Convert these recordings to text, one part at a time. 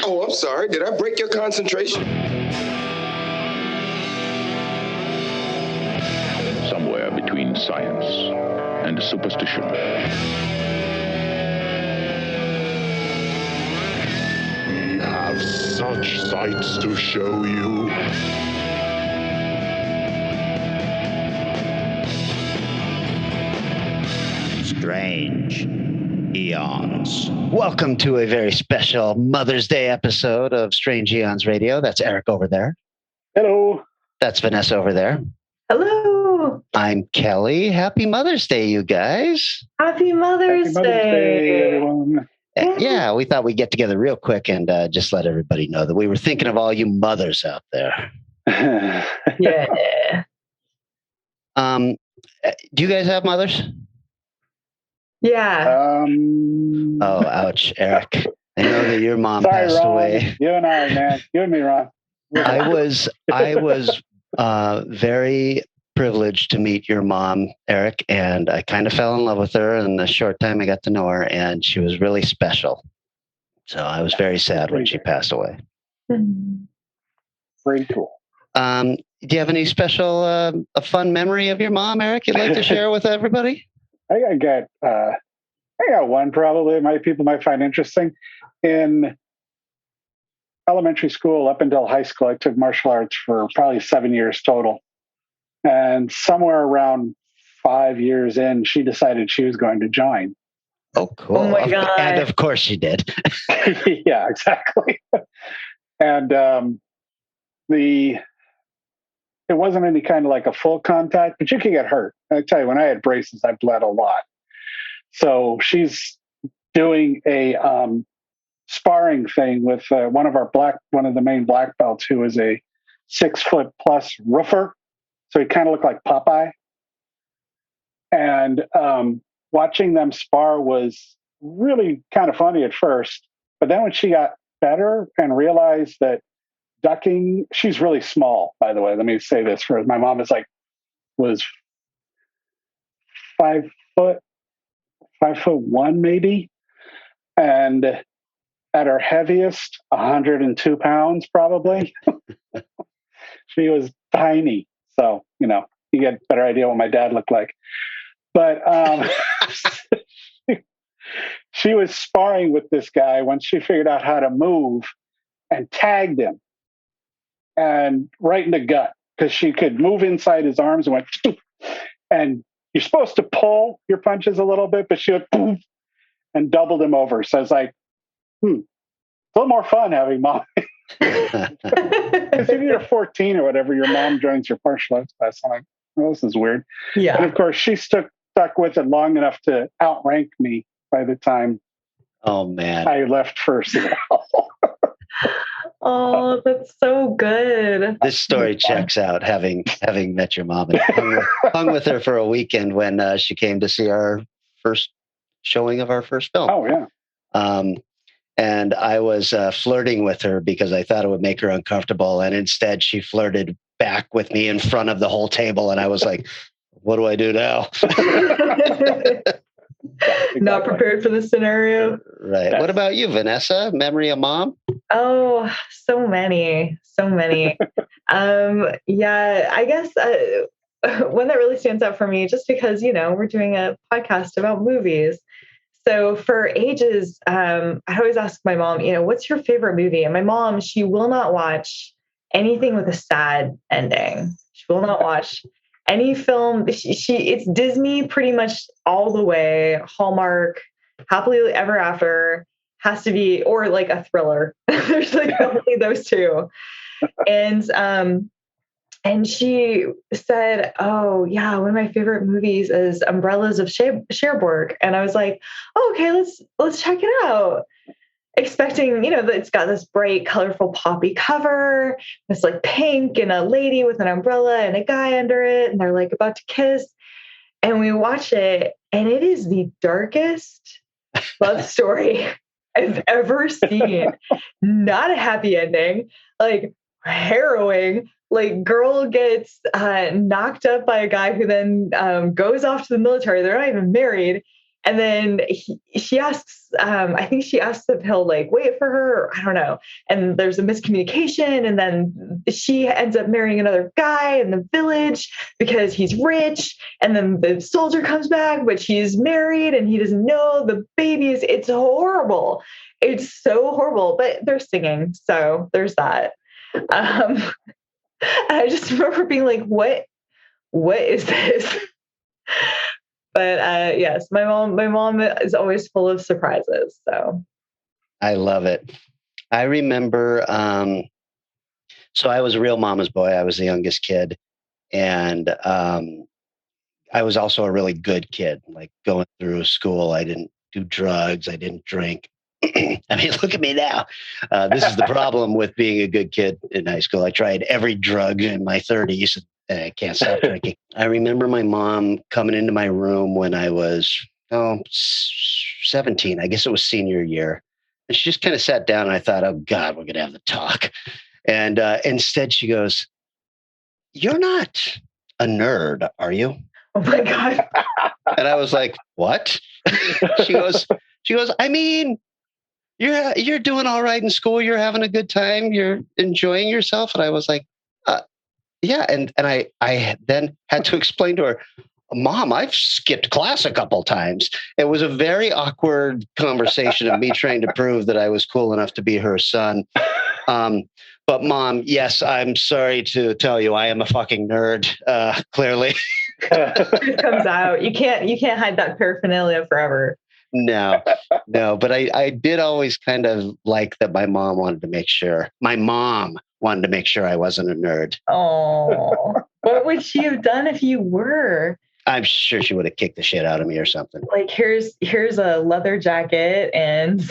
Oh, I'm sorry. Did I break your concentration? Somewhere between science and superstition. We have such sights to show you. Strange Eons. Welcome to a very special Mother's Day episode of Strange Eons Radio. That's Eric over there. Hello. That's Vanessa over there. Hello. I'm Kelly. Happy Mother's Day, you guys. Happy Mother's Day, everyone. Yeah, we thought we'd get together real quick and just let everybody know that we were thinking of all you mothers out there. Yeah. Do you guys have mothers? Yeah. Oh, ouch, Eric. I know that your mom Sorry, passed Ron. away. You and I, man. You and me, Ron. I was very privileged to meet your mom, Eric, and I kind of fell in love with her in the short time I got to know her, and she was really special. So I was very sad when she passed away. Pretty cool. Do you have any special, a fun memory of your mom, Eric, you'd like to share with everybody? I got one probably people might find interesting. In elementary school up until high school, I took martial arts for probably 7 years total. And somewhere around 5 years in, she decided she was going to join. Oh, cool. Oh my God. And of course she did. Yeah, exactly. And it wasn't any kind of like a full contact, but you could get hurt. I tell you, when I had braces, I bled a lot. So she's doing a sparring thing with one of the main black belts, who is a 6 foot plus roofer. So he kind of looked like Popeye. And watching them spar was really kind of funny at first. But then when she got better and realized that ducking, she's really small, by the way. Let me say this first. My mom was 5 foot, 5'1" maybe. And at her heaviest, 102 pounds probably. She was tiny. So, you get a better idea what my dad looked like. But she was sparring with this guy when she figured out how to move and tagged him. And right in the gut, because she could move inside his arms and went, and you're supposed to pull your punches a little bit, but she went boom and doubled him over. So it's like, it's a little more fun having mom. Because if you're 14 or whatever, your mom joins your martial arts class. I'm like, well, this is weird. Yeah. And of course, she stuck with it long enough to outrank me by the time I left for Seattle. Oh, that's so good. This story checks out, having met your mom and hung with her for a weekend when she came to see our first showing of our first film. Oh, yeah. And I was flirting with her because I thought it would make her uncomfortable. And instead, she flirted back with me in front of the whole table. And I was like, what do I do now? Not prepared for this scenario. Right. What about you, Vanessa? Memory of mom? Oh, so many. Yeah, I guess one that really stands out for me, just because, we're doing a podcast about movies. So for ages, I always ask my mom, what's your favorite movie? And my mom, she will not watch anything with a sad ending. She will not watch any film. It's Disney pretty much all the way. Hallmark, Happily Ever After has to be, or like a thriller. There's like only those two. And she said, oh, yeah, one of my favorite movies is Umbrellas of Cherbourg. And I was like, oh, okay, let's check it out. Expecting, that it's got this bright, colorful, poppy cover. It's like pink and a lady with an umbrella and a guy under it. And they're like about to kiss. And we watch it, and it is the darkest love story I've ever seen. Not a happy ending, like harrowing. Like, girl gets knocked up by a guy who then goes off to the military. They're not even married. And then she asks, I think she asks if he'll like wait for her, or I don't know. And there's a miscommunication. And then she ends up marrying another guy in the village because he's rich. And then the soldier comes back, but she's married and he doesn't know the baby is, it's horrible. It's so horrible, but they're singing. So there's that. I just remember being like, what is this? But yes, my mom is always full of surprises. So I love it. I remember, so I was a real mama's boy. I was the youngest kid. And I was also a really good kid, like going through school. I didn't do drugs. I didn't drink. I mean, look at me now. This is the problem with being a good kid in high school. I tried every drug in my 30s and I can't stop drinking. I remember my mom coming into my room when I was 17. I guess it was senior year. And she just kind of sat down and I thought, oh God, we're going to have the talk. And instead she goes, "You're not a nerd, are you?" oh my God. And I was like, "What?" She goes, "I mean, you're doing all right in school. You're having a good time. You're enjoying yourself." And I was like, "Yeah." And I then had to explain to her, "Mom, I've skipped class a couple times." It was a very awkward conversation of me trying to prove that I was cool enough to be her son. But Mom, yes, I'm sorry to tell you, I am a fucking nerd. Clearly, Truth comes out. You can't hide that paraphernalia forever. no. But I did always kind of like that. My mom wanted to make sure. My mom wanted to make sure I wasn't a nerd. Oh, what would she have done if you were? I'm sure she would have kicked the shit out of me or something. Like, here's a leather jacket and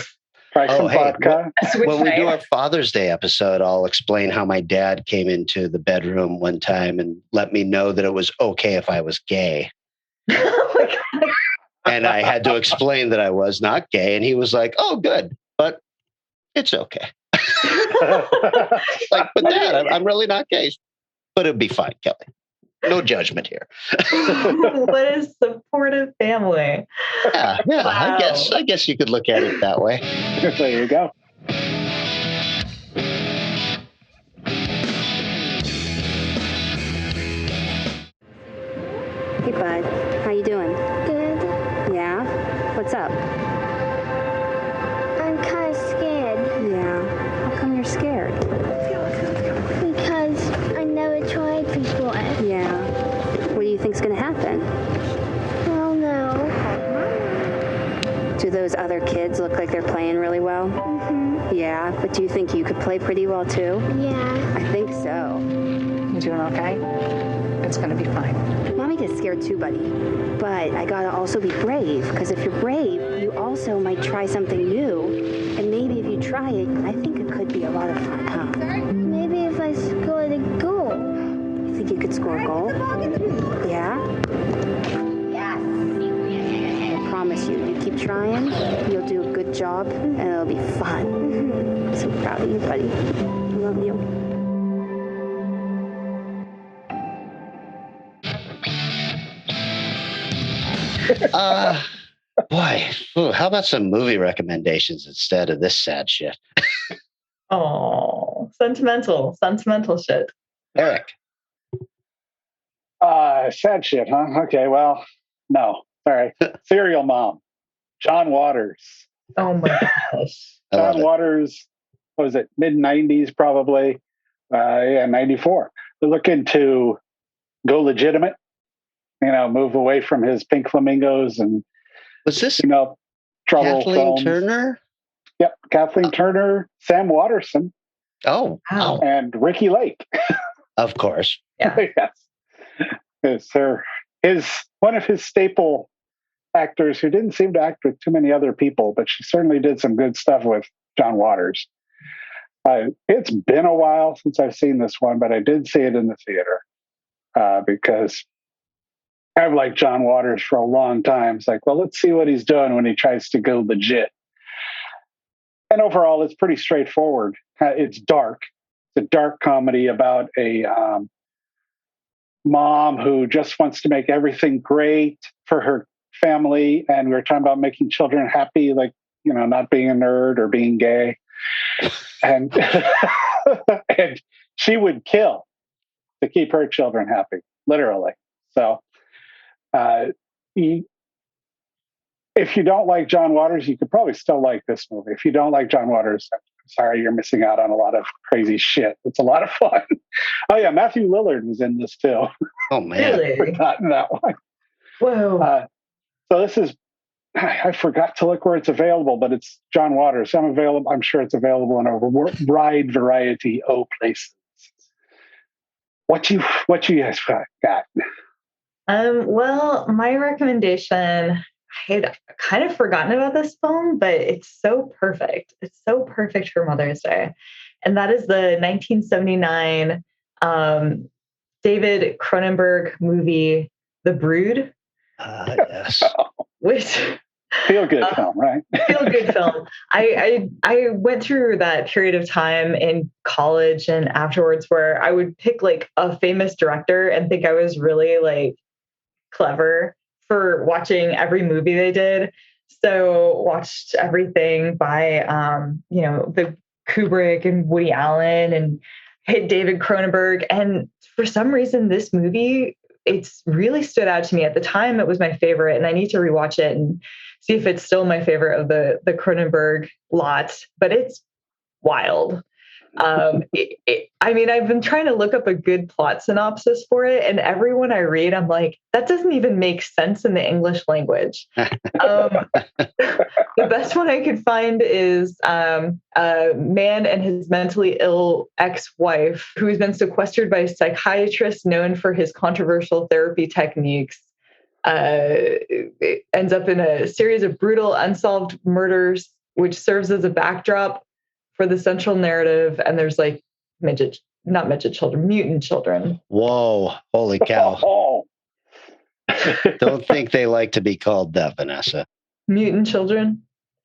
Try some vodka. a switch When we do knife. our Father's Day episode, I'll explain how my dad came into the bedroom one time and let me know that it was okay if I was gay. Oh my God. And I had to explain that I was not gay. And he was like, "Oh, good, but it's okay." Like, "But Dad, I'm really not gay." But it'd be fine, Kelly. No judgment here. What a supportive family. Yeah, Wow. I guess you could look at it that way. There you go. Hey, bud. How you doing? Good. Yeah? What's up? I'm kind of scared Yeah. How come you're scared? because I never tried before. Yeah. What do you think's gonna happen? Oh no. Do those other kids look like they're playing really well? Yeah, but do you think you could play pretty well too? Yeah. I think so. You doing okay? It's gonna be fine. Mommy gets scared too, buddy. But I gotta also be brave, because if you're brave, you also might try something new. And maybe if you try it, I think it could be a lot of fun, huh? Maybe if I scored a goal. You think you could score a goal? Yeah? I promise you, you keep trying, you'll do a good job, and it'll be fun. I'm so proud of you, buddy. I love you. Boy, how about some movie recommendations instead of this sad shit? Oh, sentimental shit. Eric. Sad shit, huh? Okay, well, no. Sorry. Serial Mom. John Waters. Oh my gosh. I love John it. Waters, what was it, mid-90s probably? 94. They're looking to go legitimate, move away from his Pink Flamingos and, Was this trouble Kathleen films. Turner? Yep, Kathleen Turner, Sam Waterston, Oh, Wow. and Ricky Lake. of course. Yeah. Yes. It's one of his staple actors who didn't seem to act with too many other people, but she certainly did some good stuff with John Waters. It's been a while since I've seen this one, but I did see it in the theater because I've liked John Waters for a long time. It's like, well, let's see what he's doing when he tries to go legit. And overall, it's pretty straightforward. It's dark. It's a dark comedy about a mom who just wants to make everything great for her family, and we were talking about making children happy, like, not being a nerd or being gay. And, and she would kill to keep her children happy, literally. So, if you don't like John Waters, you could probably still like this movie. If you don't like John Waters, I'm sorry, you're missing out on a lot of crazy shit. It's a lot of fun. Oh yeah, Matthew Lillard was in this too. Oh man, Really? Forgotten that one. Whoa. So this is, I forgot to look where it's available, but it's John Waters. I'm sure it's available in a wide variety of places. What you guys got? Well, my recommendation, I had kind of forgotten about this film, but it's so perfect. It's so perfect for Mother's Day. And that is the 1979 David Cronenberg movie, The Brood. Yes. Which feel good film, right? Feel good film. I went through that period of time in college and afterwards where I would pick like a famous director and think I was really like clever for watching every movie they did. So watched everything by the Kubrick and Woody Allen and hit David Cronenberg. And for some reason, this movie, it's really stood out to me. At the time, it was my favorite, and I need to rewatch it and see if it's still my favorite of the Cronenberg lot. But it's wild. I've been trying to look up a good plot synopsis for it, and everyone I read, I'm like, that doesn't even make sense in the English language. The best one I could find is a man and his mentally ill ex-wife who has been sequestered by a psychiatrist known for his controversial therapy techniques. It ends up in a series of brutal unsolved murders, which serves as a backdrop for the central narrative. And there's like mutant children. Whoa, holy cow. Oh. Don't think they like to be called that, Vanessa. Mutant children?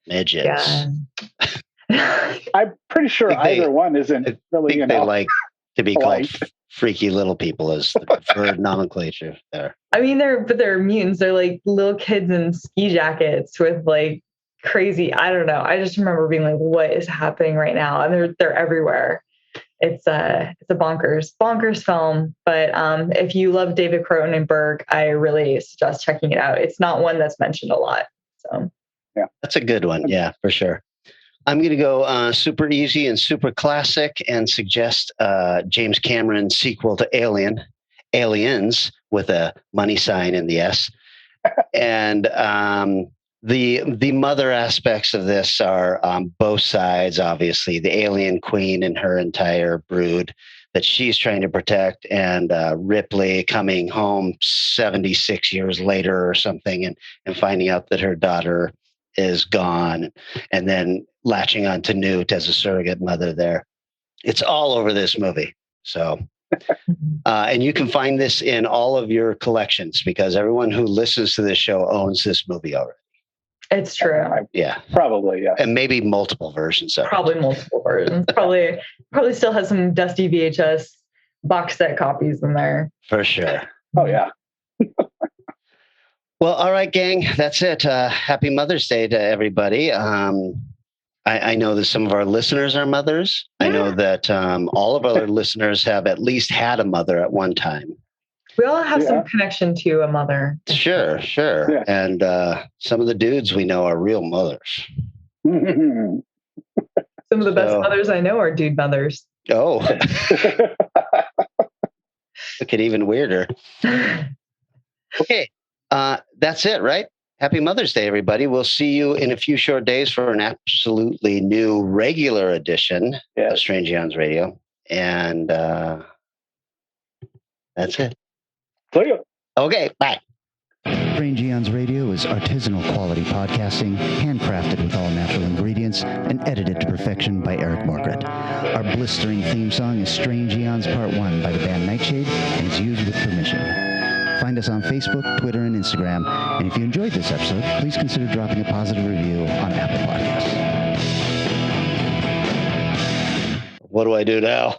Midgets. Yeah. I'm pretty sure either one isn't really, they like to be called freaky little people as the preferred nomenclature there. I mean, they're mutants. They're like little kids in ski jackets with like crazy, I don't know. I just remember being like, what is happening right now? And they're everywhere. It's a bonkers film. But if you love David Cronenberg, I really suggest checking it out. It's not one that's mentioned a lot. So yeah, that's a good one. Yeah, for sure. I'm going to go super easy and super classic and suggest James Cameron's sequel to Aliens, with a money sign in the S. And the mother aspects of this are both sides, obviously. The alien queen and her entire brood that she's trying to protect, and Ripley coming home 76 years later or something and finding out that her daughter is gone, and then latching on to Newt as a surrogate mother there. It's all over this movie. So, and you can find this in all of your collections because everyone who listens to this show owns this movie already. It's true. Yeah. Probably, yeah. And maybe multiple versions of Probably multiple versions. Probably still has some dusty VHS box set copies in there. For sure. Oh, yeah. Well, all right, gang. That's it. Happy Mother's Day to everybody. I know that some of our listeners are mothers. I know that all of our listeners have at least had a mother at one time. We all have some connection to a mother. Sure. Yeah. And some of the dudes we know are real mothers. Some of the best mothers I know are dude mothers. Oh. Look at even weirder. Okay. That's it, right? Happy Mother's Day, everybody. We'll see you in a few short days for an absolutely new regular edition of Strange Eons Radio. And that's it. Okay, bye. Strange Eons Radio is artisanal quality podcasting, handcrafted with all natural ingredients, and edited to perfection by Eric Margaret. Our blistering theme song is Strange Eons Part 1 by the band Nightshade and is used with permission. Find us on Facebook, Twitter, and Instagram. And if you enjoyed this episode, please consider dropping a positive review on Apple Podcasts. What do I do now?